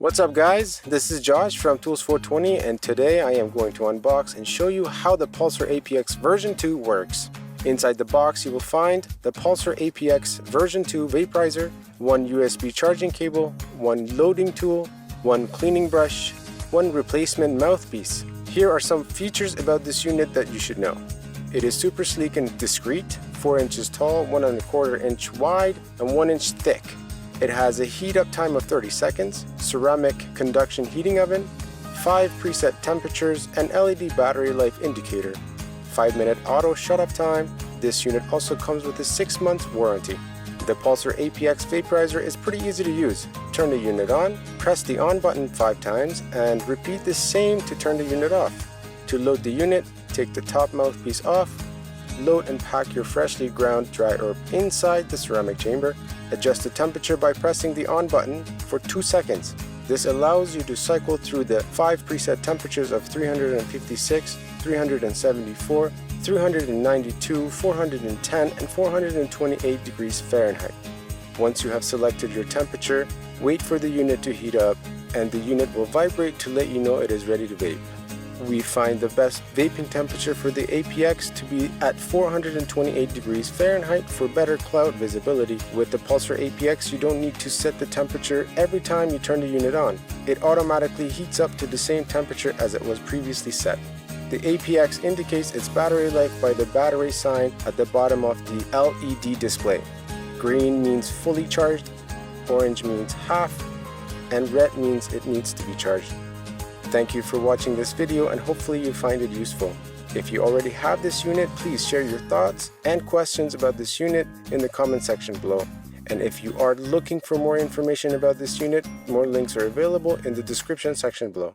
What's up guys, this is Josh from Tools420 and today I am going to unbox and show you how the Pulsar APX version 2 works. Inside the box you will find the Pulsar APX version 2 Vaporizer, one USB charging cable, one loading tool, one cleaning brush, one replacement mouthpiece. Here are some features about this unit that you should know. It is super sleek and discreet, 4 inches tall, 1¼ inch wide, and 1 inch thick. It has a heat up time of 30 seconds, ceramic conduction heating oven, 5 preset temperatures, and LED battery life indicator, 5-minute auto shut-off time. This unit also comes with a 6-month warranty. The Pulsar APX Vaporizer is pretty easy to use. Turn the unit on, press the on button 5 times, and repeat the same to turn the unit off. To load the unit, take the top mouthpiece off, load and pack your freshly ground dry herb inside the ceramic chamber. Adjust the temperature by pressing the on button for 2 seconds. This allows you to cycle through the 5 preset temperatures of 356, 374, 392, 410, and 428 degrees Fahrenheit. Once you have selected your temperature, wait for the unit to heat up and the unit will vibrate to let you know it is ready to vape. We find the best vaping temperature for the APX to be at 428 degrees Fahrenheit for better cloud visibility. With the Pulsar APX, you don't need to set the temperature every time you turn the unit on. It automatically heats up to the same temperature as it was previously set. The APX indicates its battery life by the battery sign at the bottom of the LED display. Green means fully charged, orange means half, and red means it needs to be charged. Thank you for watching this video and hopefully you find it useful. If you already have this unit, please share your thoughts and questions about this unit in the comment section below. And if you are looking for more information about this unit, more links are available in the description section below.